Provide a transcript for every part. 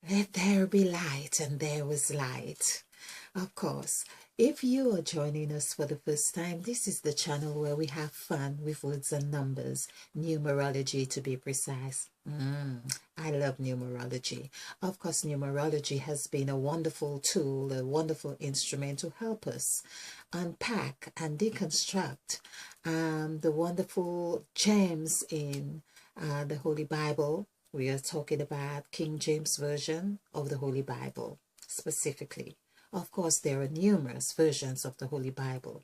Let there be light, and there was light. Of course, if you are joining us for the first time, this is the channel where we have fun with words and numbers, numerology to be precise. I love numerology. Of course, numerology has been a wonderful tool, a wonderful instrument to help us unpack and deconstruct the wonderful gems in the Holy Bible. We are talking about King James Version of the Holy Bible specifically. Of course, there are numerous versions of the Holy Bible.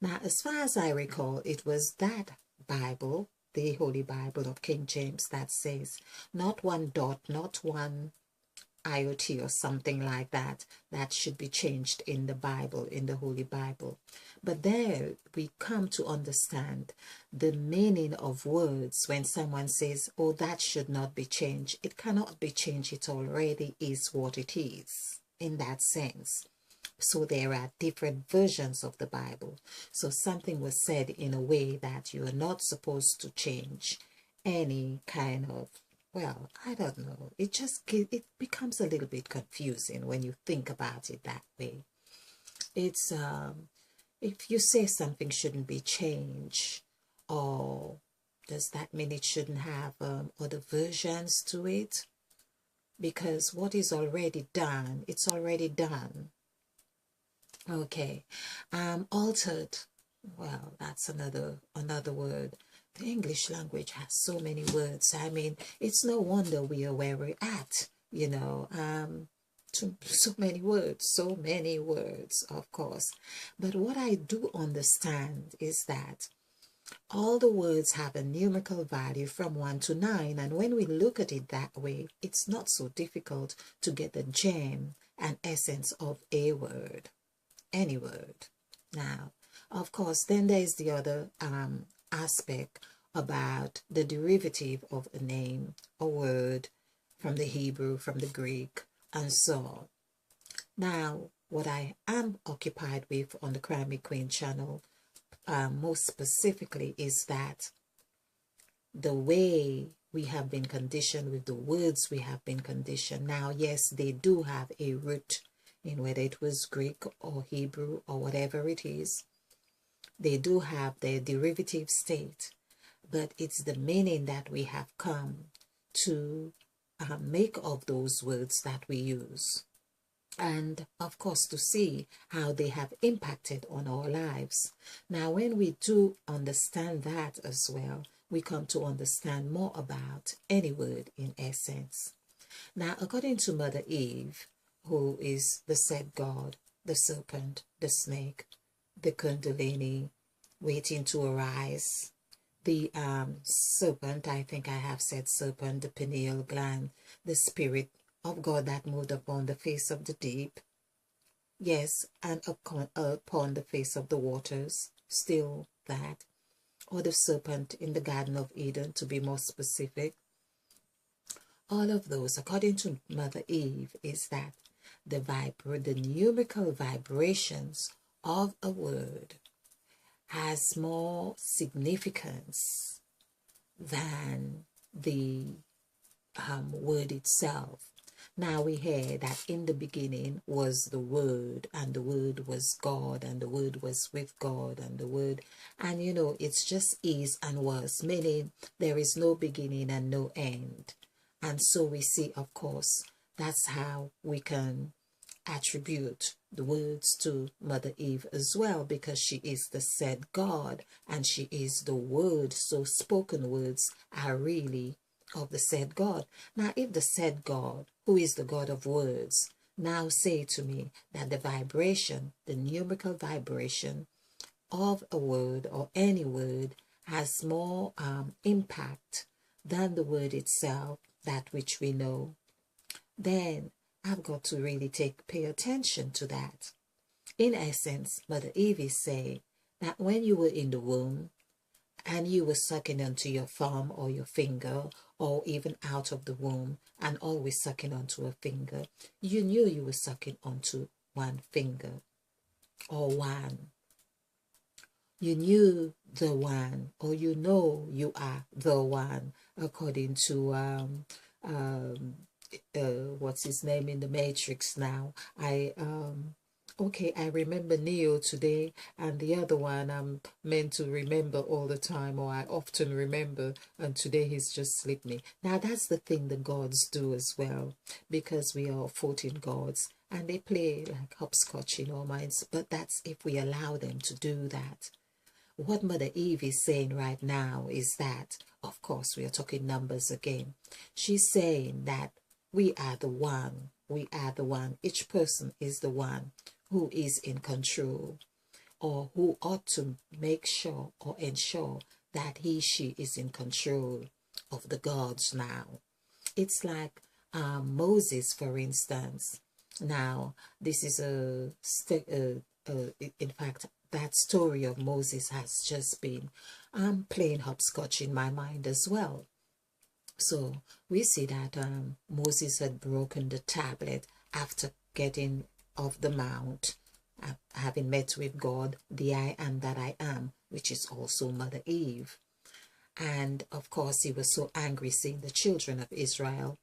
Now, as far as I recall, it was that Bible, the Holy Bible of King James, that says not one dot, not one IOT or something like that, that should be changed in the Bible, in the Holy Bible. But there we come to understand the meaning of words when someone says, oh, that should not be changed. It cannot be changed. It already is what it is in that sense. So there are different versions of the Bible. So something was said in a way that you are not supposed to change any kind of, well, I don't know. It becomes a little bit confusing when you think about it that way. It's if you say something shouldn't be changed, or does that mean it shouldn't have other versions to it? Because what is already done, it's already done. Okay. Altered. Well, that's another word. The English language has so many words. I mean, it's no wonder we are where we're at, so many words, of course. But what I do understand is that all the words have a numerical value from 1 to 9, and when we look at it that way, it's not so difficult to get the gem and essence of a word, any word. Now, of course, then there's the other aspect about the derivative of a name, a word, from the Hebrew, from the Greek, and so on. Now, what I am occupied with on the Cry Me Queen channel, most specifically, is that the way we have been conditioned with the words we have been conditioned. Now, yes, they do have a root in whether it was Greek or Hebrew or whatever it is. They do have their derivative state, but it's the meaning that we have come to make of those words that we use. And of course, to see how they have impacted on our lives. Now, when we do understand that as well, we come to understand more about any word in essence. Now, according to Mother Eve, who is the said God, the serpent, the snake, the Kundalini waiting to arise, the serpent, I think I have said serpent, the pineal gland, the spirit of God that moved upon the face of the deep, yes, and upon the face of the waters, still that, or the serpent in the Garden of Eden, to be more specific. All of those, according to Mother Eve, is that the numerical vibrations of a word has more significance than the word itself. Now we hear that in the beginning was the Word, and the Word was God, and the Word was with God, and the Word, and it's just is and was, meaning there is no beginning and no end. And so we see, of course, that's how we can attribute the words to Mother Eve as well, because she is the said God and she is the Word. So spoken words are really of the said God. Now, if the said God, who is the God of words, now say to me that the vibration, the numerical vibration of a word or any word has more impact than the word itself, that which we know, then I've got to really pay attention to that. In essence, Mother Eve is saying that when you were in the womb and you were sucking onto your thumb or your finger, or even out of the womb and always sucking onto a finger, you knew you were sucking onto one finger or one. You knew the one, or you are the one, according to what's his name in the Matrix now. Okay, I remember Neo today, and the other one I'm meant to remember all the time, or I often remember, and today he's just slipped me. Now, that's the thing the gods do as well, because we are 14 gods, and they play like hopscotch in our minds, but that's if we allow them to do that. What Mother Eve is saying right now is that, of course, we are talking numbers again. She's saying that we are the one. We are the one. Each person is the one who is in control, or who ought to make sure or ensure that she is in control of the gods now. It's like Moses, for instance. Now, this is in fact, that story of Moses has just been playing hopscotch in my mind as well. So we see that Moses had broken the tablet after getting off the mount, having met with God, the I am that I am, which is also Mother Eve. And of course, he was so angry seeing the children of Israel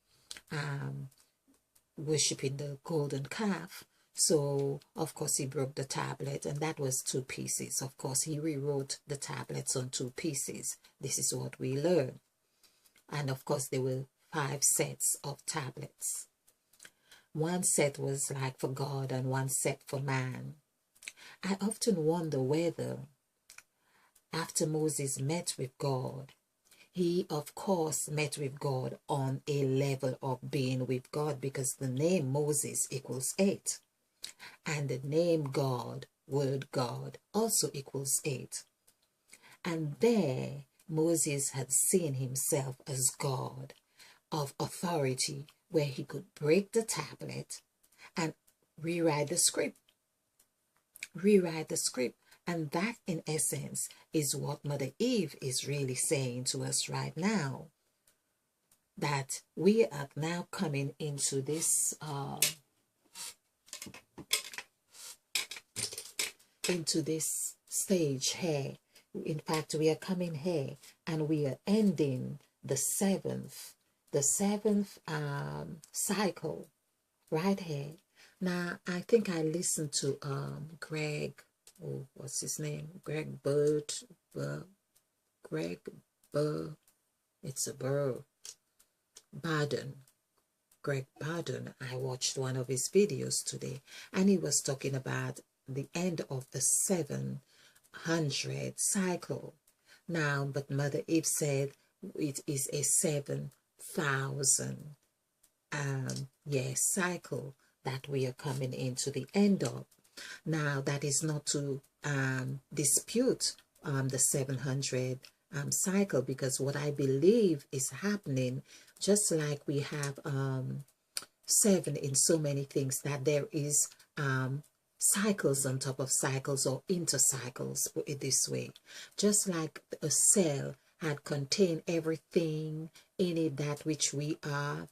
worshipping the golden calf. So, of course, he broke the tablet, and that was 2 pieces. Of course, he rewrote the tablets on 2 pieces. This is what we learn. And of course, there were 5 sets of tablets. 1 set was like for God and 1 set for man. I often wonder whether, after Moses met with God, he, of course, met with God on a level of being with God, because the name Moses equals 8. And the name God, word God, also equals 8. And there, Moses had seen himself as God of authority, where he could break the tablet and rewrite the script. And that, in essence, is what Mother Eve is really saying to us right now. That we are now coming into this stage here. In fact, we are coming here, and we are ending the seventh cycle right here. Now, I think I listened to Greg, what's his name? Greg Bird, it's a Burr, Baden. Greg Baden. I watched one of his videos today, and he was talking about the end of the 700 cycle. Now, but Mother Eve said it is a 7,000 cycle that we are coming into the end of. Now, that is not to dispute the 700 cycle, because what I believe is happening, just like we have 7 in so many things, that there is cycles on top of cycles, or intercycles, put it this way. Just like a cell had contained everything in it, that which we are,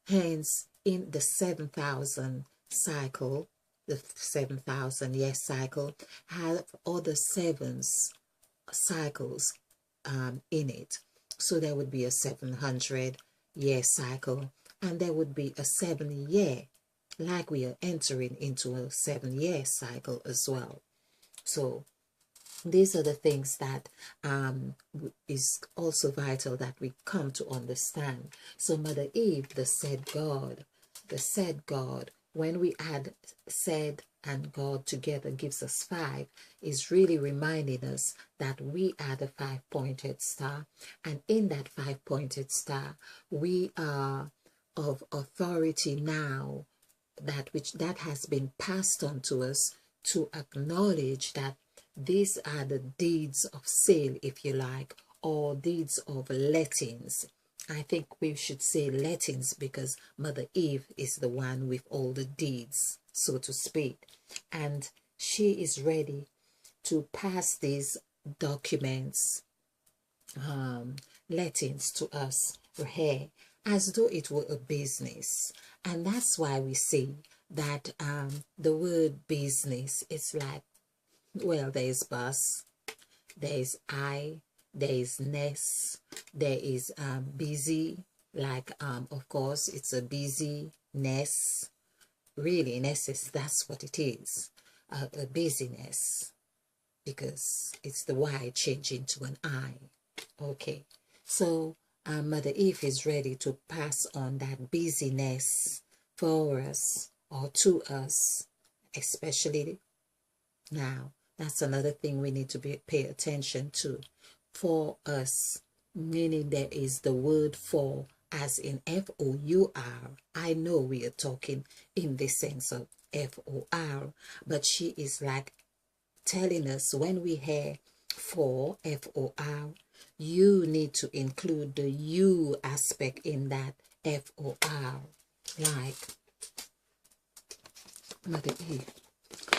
hence in the 7,000 cycle, the 7,000 year cycle have other 7 cycles in it. So there would be a 700 year cycle, and there would be a 7 year, like we are entering into a 7 year cycle as well. So these are the things that is also vital that we come to understand. So Mother Eve, the said God, when we add said and God together gives us 5, is really reminding us that we are the 5-pointed star. And in that 5-pointed star, we are of authority now, that has been passed on to us, to acknowledge that these are the deeds of sale, if you like, or deeds of lettings. I think we should say lettings, because Mother Eve is the one with all the deeds, so to speak. And she is ready to pass these documents, lettings to us here, as though it were a business. And that's why we see that the word business is like, well, there is bus, there is I, there is ness, there is busy, like of course it's a busyness. Really, in essence, that's what it is, a busyness, because it's the Y changing to an I. Okay, so Mother Eve is ready to pass on that busyness for us or to us, especially now. That's another thing we need to pay attention to. For us, meaning there is the word for, as in FOUR. I know we are talking in the sense of FOR, but she is like telling us when we hear for, FOR, you need to include the you aspect in that FOR. Like Mother Eve,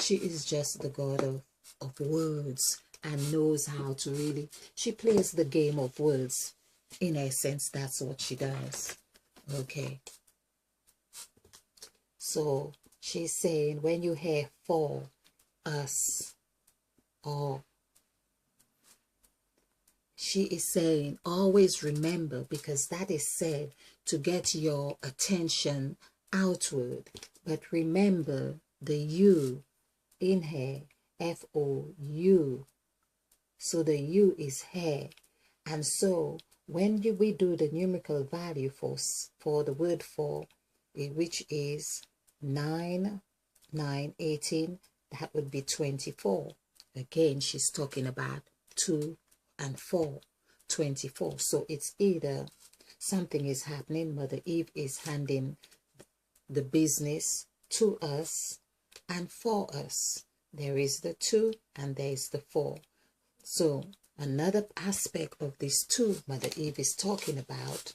she is just the god of words and knows how to really, she plays the game of words. In essence, that's what she does. Okay. So she's saying when you hear for us, or she is saying always remember, because that is said to get your attention outward. But remember the you in her, FOU. So the U is hair. And so when we do the numerical value for the word for, which is 9, 9, 18, that would be 24. Again, she's talking about 2 and 4, 24. So it's either something is happening, Mother Eve is handing the business to us and for us. There is the 2 and there is the 4. So another aspect of this 2 Mother Eve is talking about,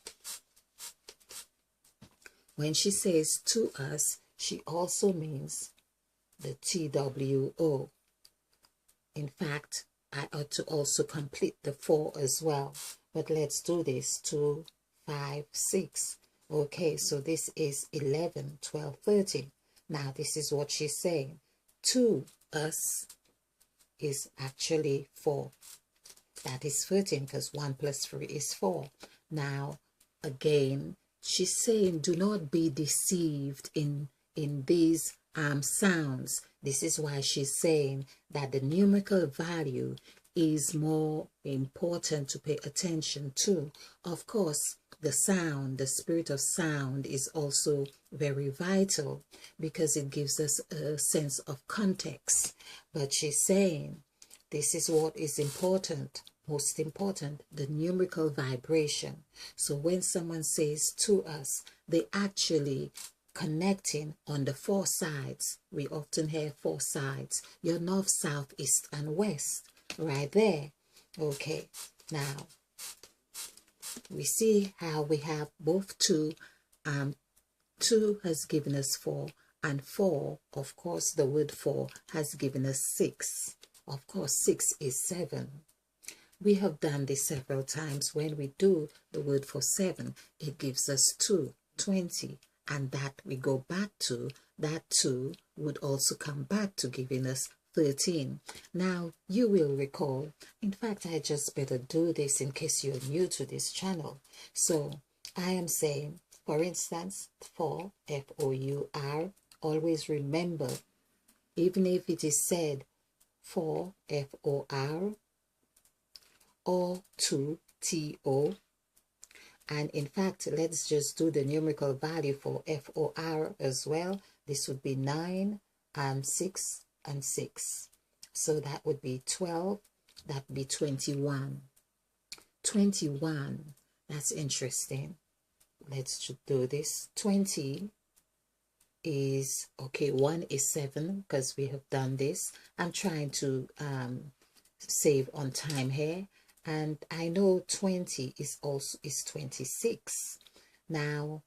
when she says to us, she also means the TWO. In fact, I ought to also complete the 4 as well. But let's do this. 2, 5, 6. Okay, so this is 11, 12, 13. Now, this is what she's saying. To us is actually 4. That is 13, because 1 plus 3 is 4. Now, again, she's saying do not be deceived in these sounds. This is why she's saying that the numerical value is more important to pay attention to. Of course, the sound, the spirit of sound is also very vital because it gives us a sense of context. But she's saying this is what is important, most important, the numerical vibration. So when someone says to us, they actually connecting on the 4 sides. We often hear 4 sides. Your north, south, east, and west. Right there. Okay. Now, we see how we have both 2. 2 has given us 4. And 4, of course, the word 4 has given us 6. Of course, 6 is 7. We have done this several times. When we do the word for 7, it gives us 2, 20. And that we go back to, that 2 would also come back to giving us 13. Now, you will recall, in fact, I just better do this in case you're new to this channel. So, I am saying, for instance, for, FOUR, always remember, even if it is said for, FOR, or to, TO, and in fact, let's just do the numerical value for FOR as well. This would be 9 and 6 and 6. So that would be 12. That would be 21. 21. That's interesting. Let's do this. 20 is, okay, 1 is 7 because we have done this. I'm trying to save on time here. And I know 20 is also 26. Now,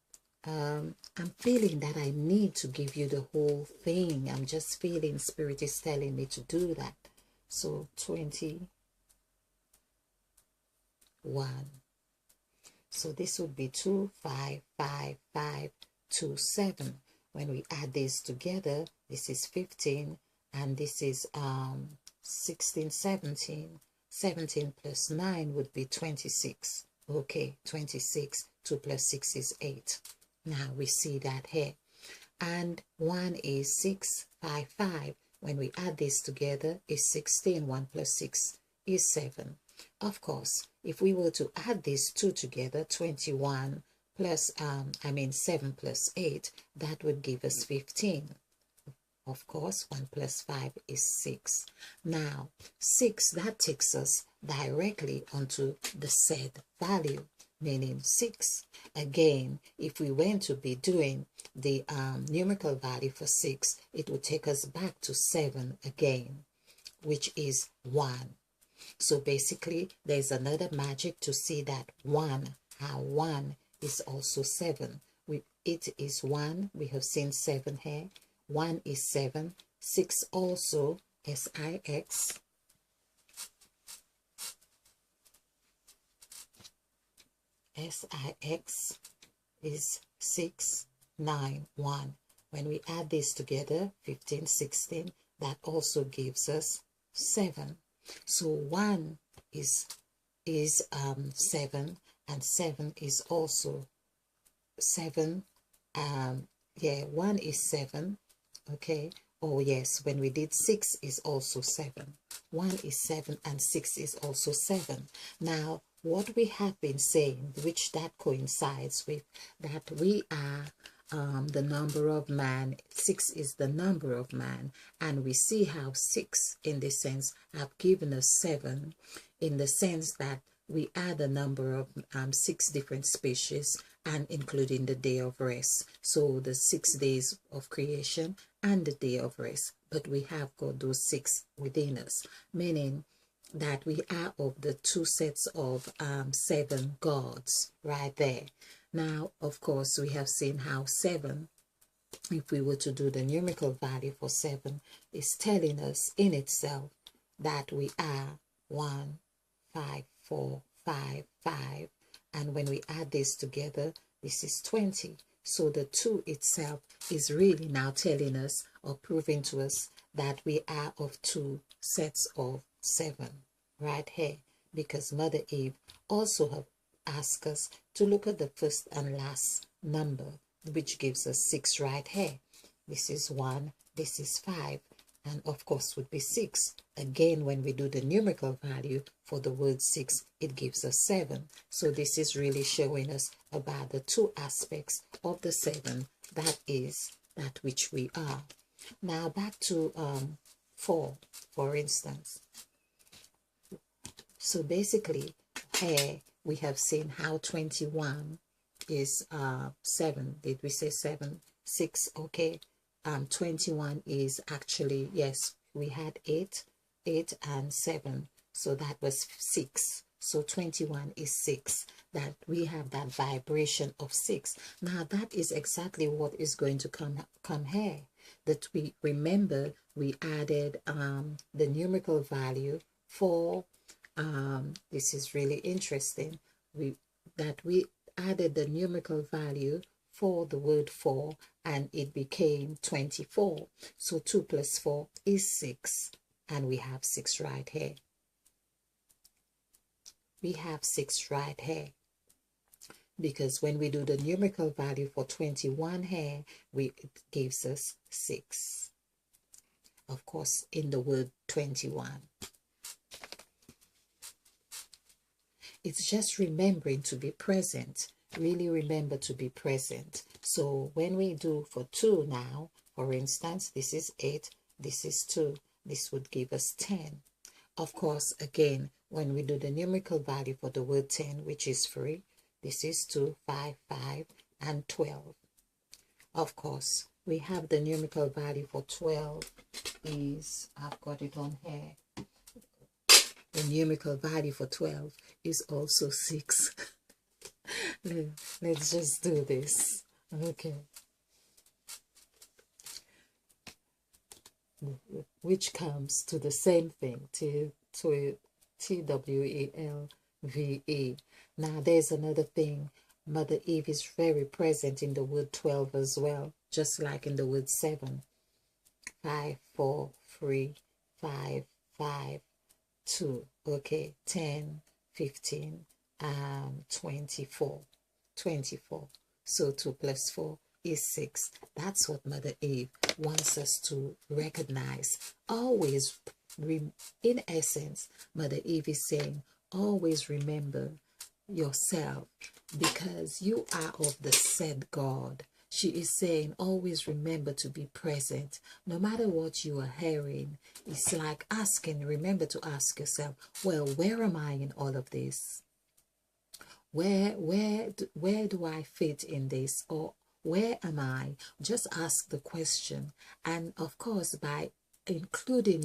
I'm feeling that I need to give you the whole thing. I'm just feeling Spirit is telling me to do that. So 21. So this would be 2, 5, 5, 5, 2, 7. When we add this together, this is 15, and this is 16, 17. 17 plus 9 would be 26. Okay, 26. 2 plus 6 is 8. Now we see that here. And 1 is 6, 5, 5. When we add this together, is 16. 1 plus 6 is 7. Of course, if we were to add these two together, 21 plus, 7 plus 8, that would give us 15. Of course, 1 plus 5 is 6. Now, 6, that takes us directly onto the said value, meaning 6. Again, if we went to be doing the numerical value for 6, it would take us back to 7 again, which is 1. So basically, there's another magic to see that 1, how 1 is also 7. It is 1. We have seen 7 here. 1 is 7. 6 also, S-I-X. S-I-X is 6, 9, 1. When we add this together, 15, 16, that also gives us 7. So 1 is 7, and 7 is also 7. 1 is 7. Okay. Oh yes, when we did 6 is also 7. 1 is 7 and 6 is also 7. Now, what we have been saying, which that coincides with, that we are the number of man. 6 is the number of man, and we see how 6 in this sense have given us 7 in the sense that we add a number of 6 different species, and including the day of rest. So the 6 days of creation and the day of rest. But we have got those 6 within us, meaning that we are of the 2 sets of 7 gods right there. Now, of course, we have seen how 7, if we were to do the numerical value for 7, is telling us in itself that we are 1, 5, 4, 5, 5. And when we add this together, this is 20. So the 2 itself is really now telling us or proving to us that we are of 2 sets of 7 right here, because Mother Eve also have asked us to look at the first and last number, which gives us 6 right here. This is 1, this is 5, and of course would be 6. Again, when we do the numerical value for the word 6, it gives us 7. So this is really showing us about the 2 aspects of the 7, that is that which we are. Now back to 4, for instance. So basically, here we have seen how 21 is 7. Did we say 7? 6, okay. 21 is actually, yes, we had 8 and 7. So that was 6. So 21 is 6. That we have that vibration of 6. Now that is exactly what is going to come here. That we remember we added the numerical value for this is really interesting. We added the numerical value for the word 4, and it became 24. So 2 plus 4 is 6, and we have 6 right here. We have 6 right here, because when we do the numerical value for 21 here, it gives us 6. Of course, in the word 21. It's just remembering to be present. Really remember to be present. So when we do for 2 now, for instance, this is 8, this is 2, this would give us 10. Of course, again, when we do the numerical value for the word 10, which is 3, this is 2, 5, 5, and 12. Of course, we have the numerical value for 12 is, I've got it on here. The numerical value for 12 is also 6. Let's just do this. Okay. Which comes to the same thing, T-W-E-L-V-E. Now there's another thing. Mother Eve is very present in the word 12 as well, just like in the word 7. 5, 4, 3, 5, 5, 2. Okay, 10, 15, 24. 24. So 2 plus 4 is 6. That's what Mother Eve wants us to recognize. Always, in essence, Mother Eve is saying, always remember yourself, because you are of the said God. She is saying, always remember to be present. No matter what you are hearing, it's like asking, remember to ask yourself, well, where am I in all of this? Where do I fit in this? Or where am I? Just ask the question. And of course, by including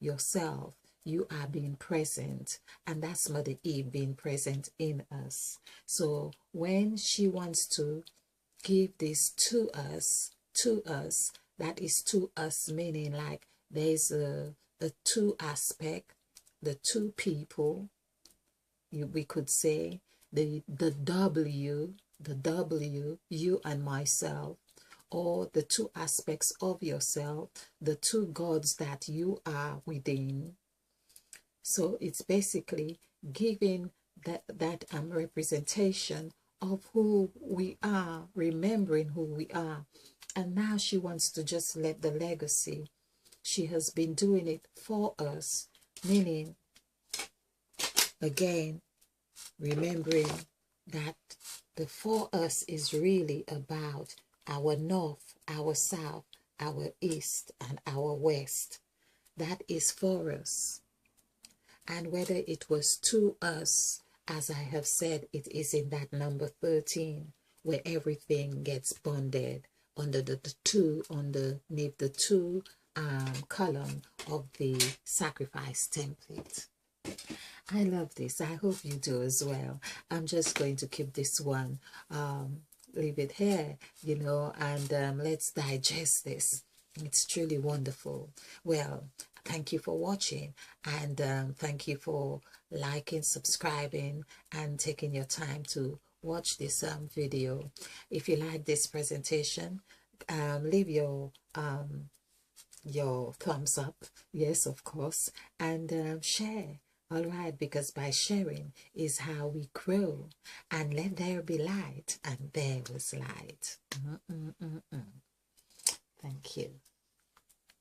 yourself, you are being present, and that's Mother Eve being present in us. So when she wants to give this to us, that is to us, meaning like there's a two aspect, the two people, we could say, the W, you and myself, or the two aspects of yourself, the two gods that you are within. So it's basically giving that representation of who we are, remembering who we are. And now she wants to just let the legacy. She has been doing it for us, meaning, again, remembering that the for us is really about our north, our south, our east, and our west. That is for us. And whether it was to us, as I have said, it is in that number 13, where everything gets bonded under the two, underneath the two column of the sacrifice template. I love this. I hope you do as well. I'm just going to keep this one, leave it here, and let's digest this. It's truly wonderful. Well, thank you for watching, and thank you for liking, subscribing, and taking your time to watch this video. If you like this presentation, leave your thumbs up, yes, of course, and share. All right, because by sharing is how we grow. And let there be light, and there was light. Thank you.